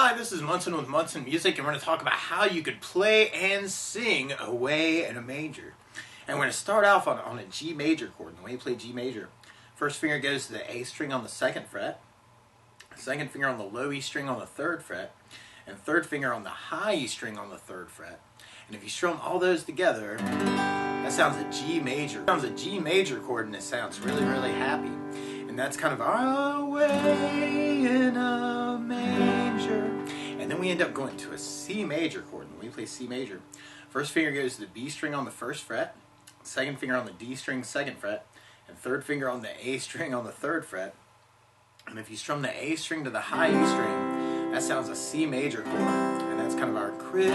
Hi, this is Munson with Munson Music, and we're going to talk about how you could play and sing Away in a Manger. And we're going to start off on a G major chord. And the way you play G major, first finger goes to the A string on the 2nd fret, second finger on the low E string on the 3rd fret, and third finger on the high E string on the 3rd fret. And if you strum all those together, that sounds a G major. It sounds a G major chord, and it sounds really, really happy. And that's kind of Away in a Manger. And then we end up going to a C major chord. And when we play C major, first finger goes to the B string on the 1st fret, second finger on the D string 2nd fret, and third finger on the A string on the 3rd fret. And if you strum the A string to the high E string, that sounds a C major chord. And that's kind of our crib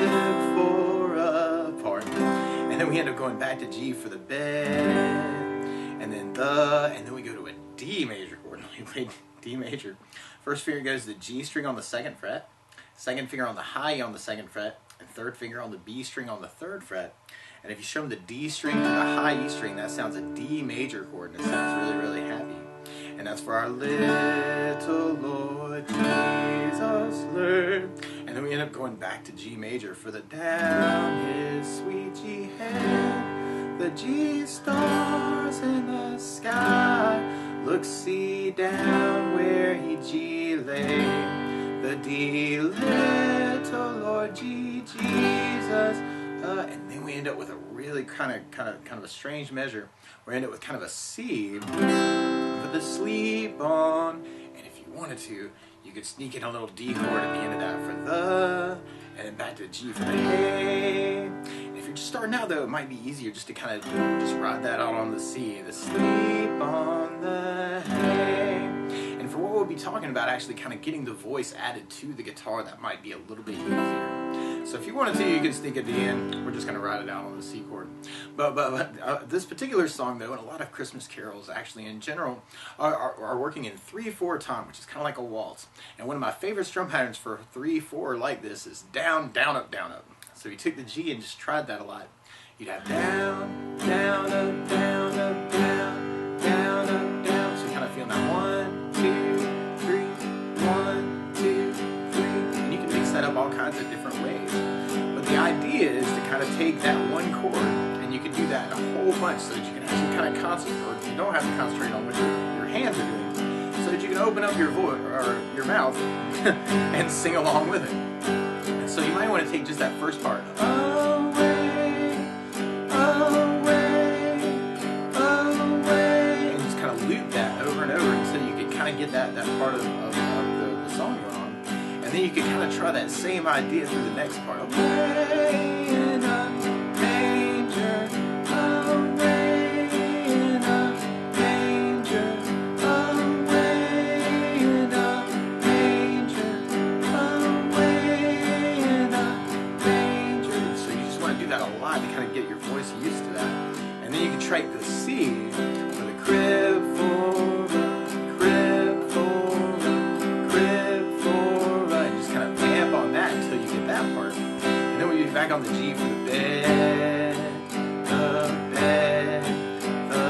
for a part. And then we end up going back to G for the bed, and then we go to a D major chord. We play D major. First finger goes to the G string on the 2nd fret, second finger on the high E on the 2nd fret, and third finger on the B string on the 3rd fret. And if you strum the D string to the high E string, that sounds a D major chord, and it sounds really, really happy. And that's for our little Lord Jesus learn. And then we end up going back to G major for the down his sweet G head, the G stars in the sky, look see down where he G lay, the D little Lord G Jesus. And then we end up with a really kind of a strange measure. We end up with kind of a C for the sleep on. And if you wanted to, you could sneak in a little D chord at the end of that for the, and then back to G for the hey. And if you're just starting out though, it might be easier just to kind of just ride that out on the C, the sleep on the hay. And for what we'll be talking about, actually kind of getting the voice added to the guitar, that might be a little bit easier. So if you wanted to, you can sneak it in. We're just going to ride it out on the C chord. But this particular song, though, and a lot of Christmas carols, actually, in general, are working in 3/4 time, which is kind of like a waltz. And one of my favorite strum patterns for 3/4 like this is down, down, up, down, up. So you took the G and just tried that a lot. You'd have down, down, up, down, up, down, down, up, down. So you kind of feel that 1, 2, 3, 1, 2, 3. And you can mix that up all kinds of different ways. But the idea is to kind of take that one chord, and you can do that a whole bunch so that you can actually kind of concentrate, or you don't have to concentrate on what your hands are doing, so that you can open up your voice or your mouth and sing along with it. And so you might want to take just that first part. Away, away, away. And just kind of loop that over and over until you can kind of get that part of the song going on. And then you can kind of try that same idea through the next part. Away in a manger, away in a manger, away in a manger, away in a manger. So you just want to do that a lot to kind of get your voice used to that. And then you can try the C for the crib for a crib for a crib for a, and just kind of vamp on that until you get that part. And then we get back on the G for the bed, the bed, the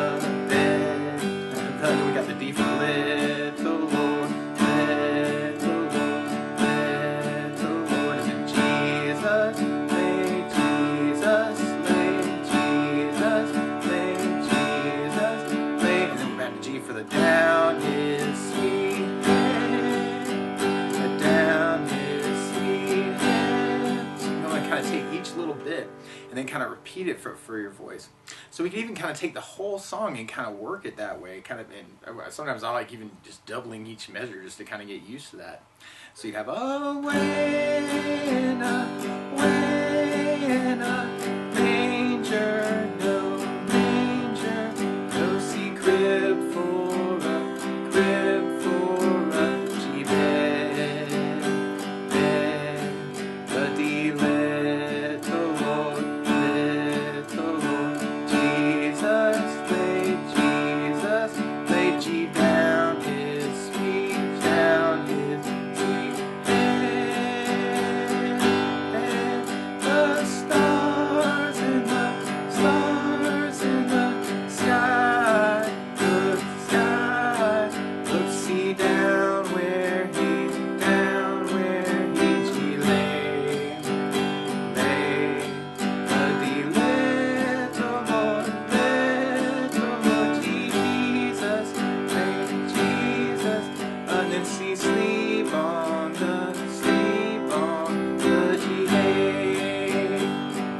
bed. And then we got the D for little Lord, little Lord, little Lord. And then Jesus, lay Jesus, lay Jesus, lay Jesus, lay. And then we're back to G for the down his sweet head, the down his sweet head. So you want to kind of take each little bit and then kind of repeat it for your voice. So we can even kind of take the whole song and kind of work it that way. Kind of, and sometimes I like even just doubling each measure just to kind of get used to that. So you'd have away in a manger, no manger, no C crib for a G bed, bed, the D little Lord, Jesus, lay G down his sweet, down his sweet head, the stars in the stars. C, sleep on the G, hey,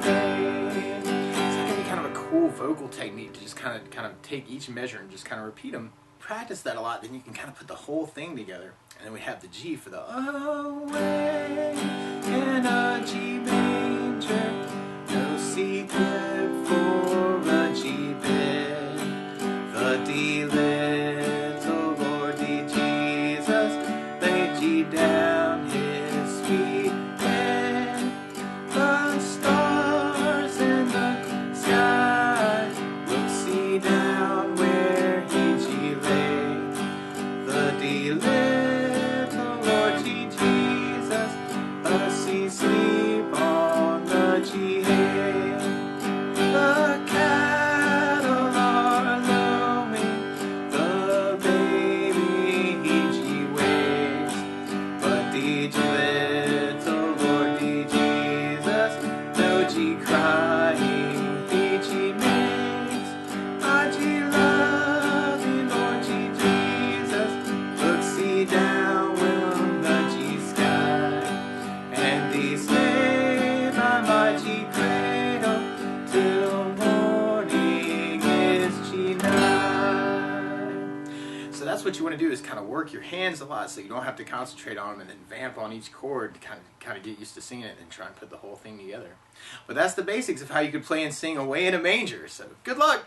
hey. So that can be kind of a cool vocal technique to just kind of take each measure and just kind of repeat them. Practice that a lot, then you can kind of put the whole thing together. And then we have the G for the away in a G major, no C clip for a G bit, the D little Lord D Jesus lay G down his sweet head, the stars in the sky look see down where he G lay, the D little Lord G Jesus, a C sleep on the G hay, the cattle are lowing, the baby he G wakes, but D G little Lord D Jesus, no G crying, he G makes, I G loving Lord G Jesus, look see down from the G sky, and D stay by my G cradle till morning is G night. So that's what you want to do, is kind of work your hands a lot so you don't have to concentrate on them and then vamp on each chord to kind of get used to singing it and try and put the whole thing together. But that's the basics of how you could play and sing Away in a Manger. So good luck!